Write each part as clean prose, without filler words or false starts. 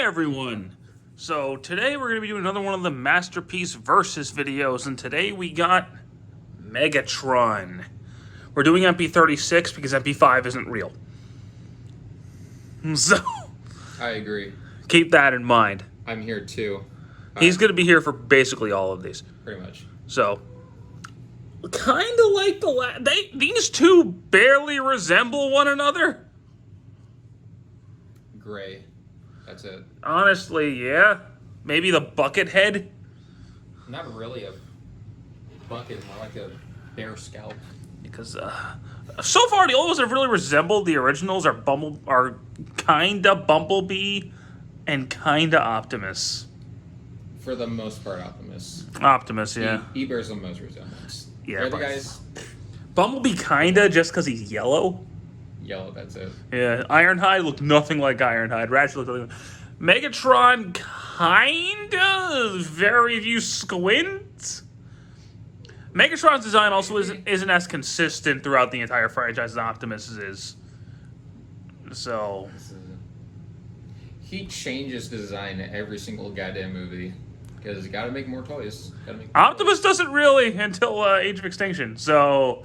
everyone! So today we're going to be doing another one of the Masterpiece Versus videos, and today we got Megatron. We're doing MP-36 because MP-5 isn't real. So, I agree. Keep that in mind. I'm here too. He's going to be here for basically all of these. Pretty much. So, kind of like these two barely resemble one another. Gray. That's it. Honestly, yeah. Maybe the bucket head. Not really a bucket, more like a bear scalp. Because so far the only ones that have really resembled the originals are kinda Bumblebee and kinda Optimus. For the most part, Optimus. Optimus, yeah. He bears the most resemblance. Yeah. The other guys, Bumblebee kinda, just because he's yellow. yellow. That's it. Yeah. Ironhide looked nothing like Ironhide. Ratchet looked nothing like Megatron kinda. Very few squint. Megatron's design also isn't as consistent throughout the entire franchise as Optimus is. So He changes design every single goddamn movie. Because you gotta make more toys. Optimus doesn't really until Age of Extinction. So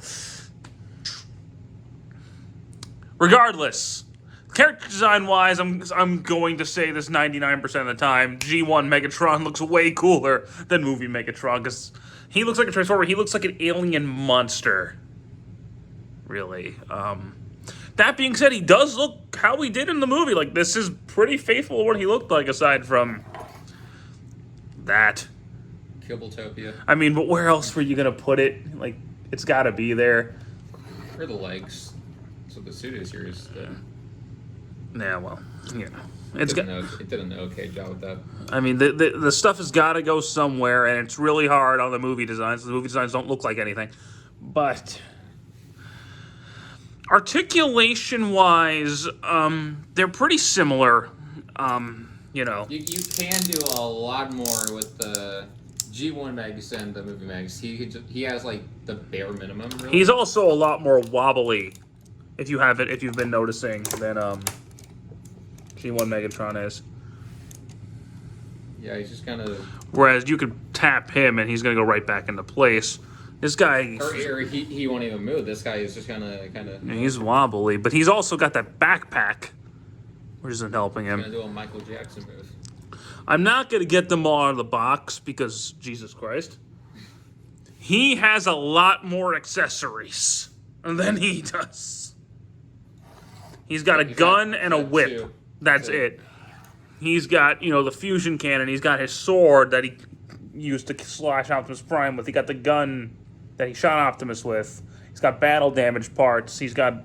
regardless, character design wise, I'm going to say this 99% of the time. G1 Megatron looks way cooler than movie Megatron because he looks like a Transformer. He looks like an alien monster. Really. That being said, he does look how he did in the movie. Like, this is pretty faithful to what he looked like aside from that. Kibbletopia. I mean, but where else were you going to put it? Like, it's got to be there. For the legs. So the suit is yours. Yeah, well, you know. It did an okay job with that. I mean, the stuff has got to go somewhere, and it's really hard on the movie designs. The movie designs don't look like anything. But articulation-wise, they're pretty similar. You know. You can do a lot more with the G1 Megs and the movie Megs. He has like the bare minimum. Really. He's also a lot more wobbly, if you've been noticing, than G1 Megatron is. Yeah, he's just kind of. Whereas you could tap him and he's gonna go right back into place. This guy, or he won't even move. This guy is just kind of. He's wobbly, but he's also got that backpack, which isn't helping him. He's gonna do a Michael Jackson move. I'm not gonna get them all out of the box because Jesus Christ, he has a lot more accessories than he does. He's got a gun and a whip. That's it. He's got, the fusion cannon. He's got his sword that he used to slash Optimus Prime with. He got the gun that he shot Optimus with. He's got battle damage parts. He's got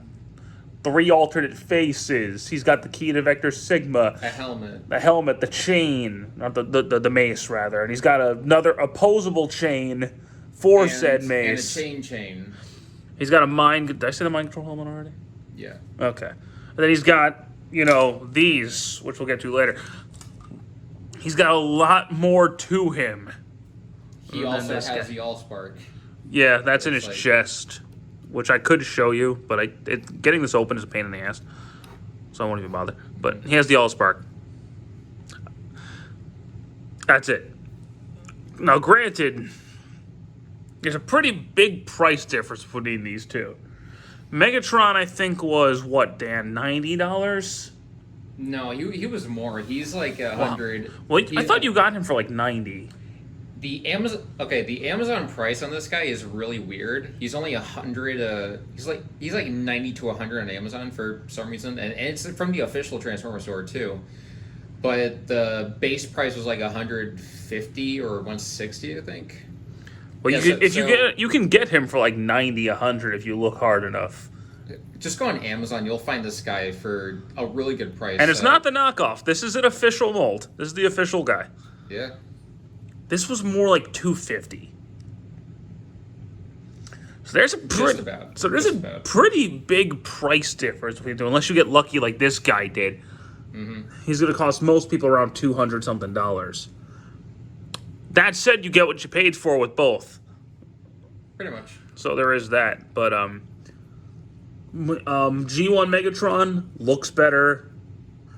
3 alternate faces. He's got the key to Vector Sigma. A helmet. The helmet, the chain. Not the mace, rather. And he's got another opposable chain for said mace. And a chain. He's got a mind... Did I say the mind control helmet already? Yeah. Okay. And then he's got... these, which we'll get to later. He's got a lot more to him. He also has the Allspark. Yeah, that's in his chest, which I could show you, but getting this open is a pain in the ass, so I won't even bother. But he has the Allspark. That's it. Now, granted, there's a pretty big price difference between these two. Megatron, I think, was, what, Dan, $90? No, he was more. He's like 100. Well, I thought you got him for like 90. The Amazon price on this guy is really weird. He's only 100. He's like 90 to 100 on Amazon for some reason, and it's from the official Transformer store too. But the base price was like 150 or 160, I think. Well, yeah, you can get him for like 90, 100 if you look hard enough. Just go on Amazon. You'll find this guy for a really good price. And it's not the knockoff. This is an official mold. This is the official guy. Yeah. This was more like $250. So there's a pretty big price difference between the two, unless you get lucky like this guy did. Mm-hmm. He's going to cost most people around $200 something. That said, you get what you paid for with both. Pretty much. So there is that. But G1 Megatron looks better.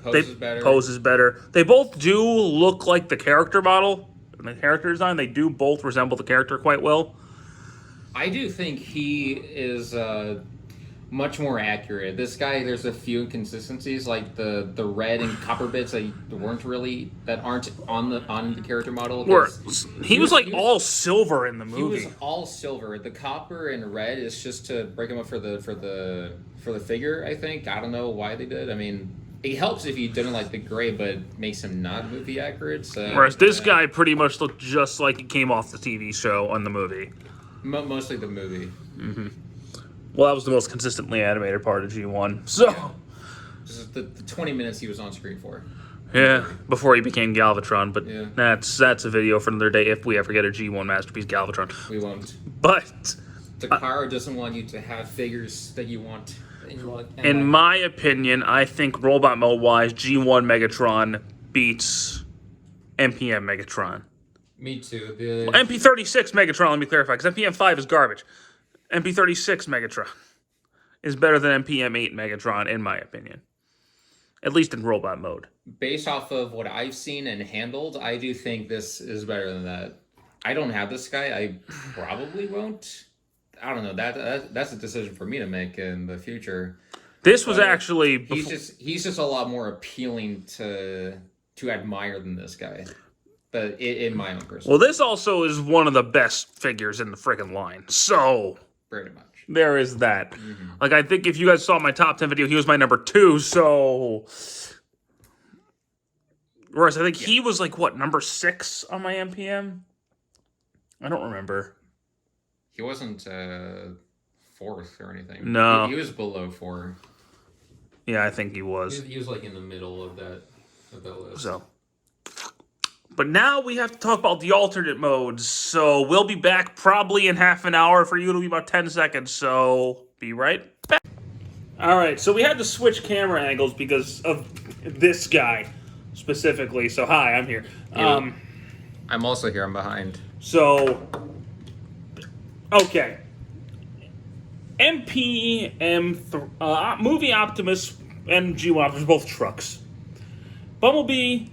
Pose is better. They both do look like the character model and the character design. They do both resemble the character quite well. I do think he is much more accurate. This guy, there's a few inconsistencies, like the red and copper bits that aren't on the character model. He was all silver in the movie. He was all silver. The copper and red is just to break him up for the figure. I think, I don't know why they did. I mean, it helps if you didn't like the gray, but it makes him not movie accurate. So, whereas this guy pretty much looked just like he came off the TV show on the movie. Mostly the movie. Mm-hmm. Well, that was the most consistently animated part of G1. So, just the 20 minutes he was on screen for. Yeah, before he became Galvatron. But yeah. that's a video for another day if we ever get a G1 masterpiece Galvatron. We won't. But Takara doesn't want you to have figures that you want. In my opinion, I think robot mode wise, G1 Megatron beats MPM Megatron. Me too. MP-36 Megatron, let me clarify, because MPM-5 is garbage. MP-36 Megatron is better than MPM-8 Megatron, in my opinion. At least in robot mode. Based off of what I've seen and handled, I do think this is better than that. I don't have this guy. I probably won't. I don't know. That's a decision for me to make in the future. This was actually... He's just a lot more appealing to admire than this guy. But in my own personal... Well, this also is one of the best figures in the freaking line. So... Pretty much. There is that. Mm-hmm. Like, I think if you guys saw my top 10 video, he was my number 2, so... Whereas I think he was, like, what, number 6 on my MPM? I don't remember. He wasn't 4th or anything. No. He was below 4. Yeah, I think he was. He was, like, in the middle of that list. So... But now we have to talk about the alternate modes. So we'll be back probably in half an hour. For you, it'll be about 10 seconds. So be right back. All right, so we had to switch camera angles because of this guy specifically. So hi, I'm here. Yeah. I'm also here. I'm behind. So, okay. Movie Optimus and G1 Optimus, both trucks. Bumblebee...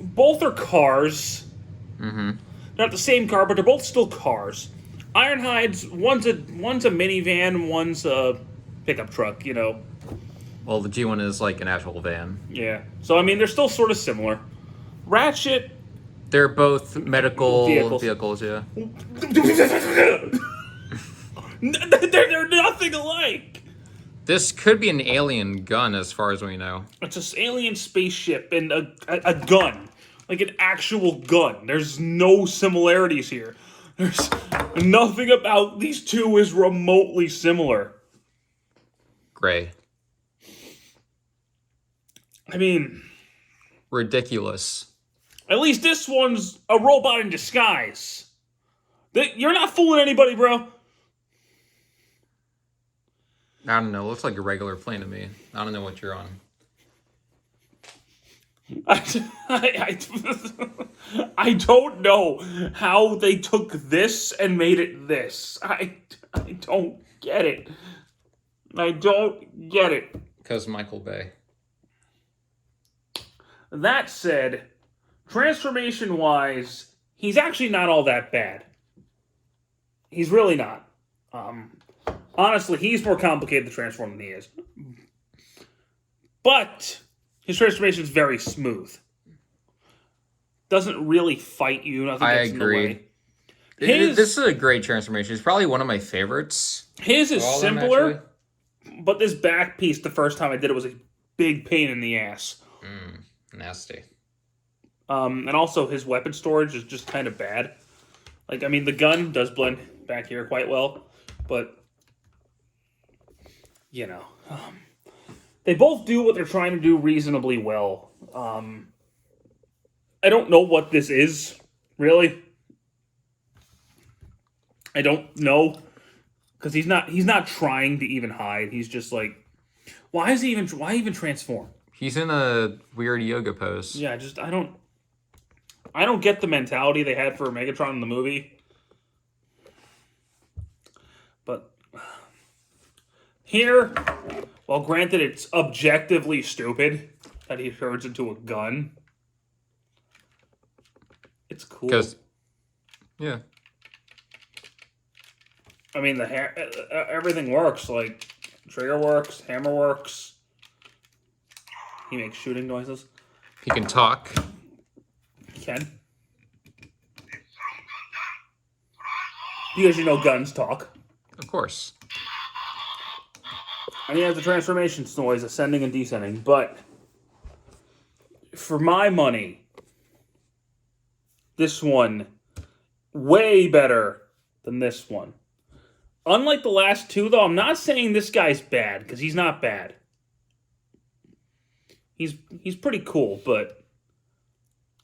Both are cars. Mm-hmm. Not the same car, but they're both still cars. Ironhide's one's a minivan, one's a pickup truck. You know. Well, the G1 is like an actual van. Yeah. So I mean, they're still sort of similar. Ratchet. They're both medical vehicles. Yeah. They're nothing alike. This could be an alien gun, as far as we know. It's an alien spaceship and a gun. Like an actual gun. There's no similarities here. There's nothing about these two is remotely similar. Gray. I mean... Ridiculous. At least this one's a robot in disguise. You're not fooling anybody, bro. I don't know. It looks like a regular plane to me. I don't know what you're on. I don't know how they took this and made it this. I don't get it. I don't get it. Because Michael Bay. That said, transformation-wise, he's actually not all that bad. He's really not. Honestly, he's more complicated to transform than he is. But his transformation is very smooth. Doesn't really fight you. I agree. This is a great transformation. It's probably one of my favorites. His is simpler, but this back piece, the first time I did it, was a big pain in the ass. Nasty. And also his weapon storage is just kind of bad. Like, I mean, the gun does blend back here quite well, but... You know, they both do what they're trying to do reasonably well. I don't know what this is, really. I don't know, because he's not trying to even hide. He's just like, why even transform? He's in a weird yoga pose. Yeah, I don't get the mentality they had for Megatron in the movie. But here, well, granted, it's objectively stupid. that he turns into a gun. It's cool. Because, yeah. I mean, everything works. Like, trigger works, hammer works. He makes shooting noises. He can talk. He can. Because you know guns talk. Of course. And he has the transformation noise, ascending and descending. But for my money, this one, way better than this one. Unlike the last two, though, I'm not saying this guy's bad, because he's not bad. He's pretty cool, but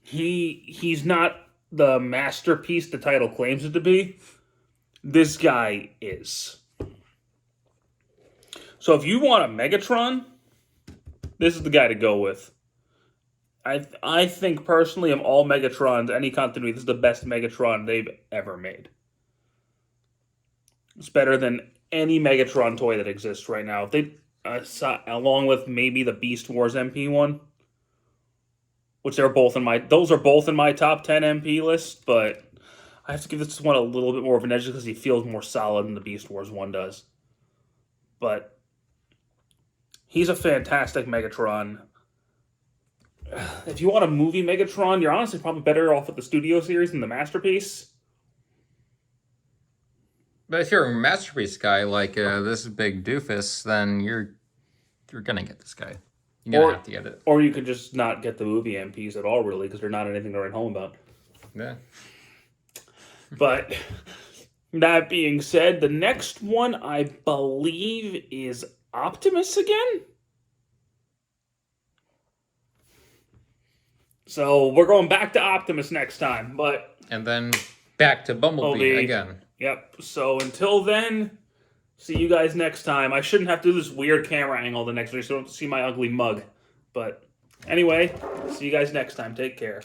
he's not the masterpiece the title claims it to be. This guy is. So if you want a Megatron, this is the guy to go with. I think personally of all Megatrons, any continuity, this is the best Megatron they've ever made. It's better than any Megatron toy that exists right now. They, along with maybe the Beast Wars MP one, which those are both in my top 10 MP list, but I have to give this one a little bit more of an edge because he feels more solid than the Beast Wars one does. But he's a fantastic Megatron. If you want a movie Megatron, you're honestly probably better off with the Studio Series than the Masterpiece. But if you're a Masterpiece guy like this big doofus, then you're gonna get this guy. You're gonna have to get it. Or you could just not get the movie MPs at all, really, because they're not anything to write home about. Yeah. But that being said, the next one I believe is Optimus again. So we're going back to Optimus next time, but and then back to Bumblebee again. Yep. So until then, see you guys next time. I shouldn't have to do this weird camera angle the next week, so you don't see my ugly mug. But anyway, see you guys next time. Take care.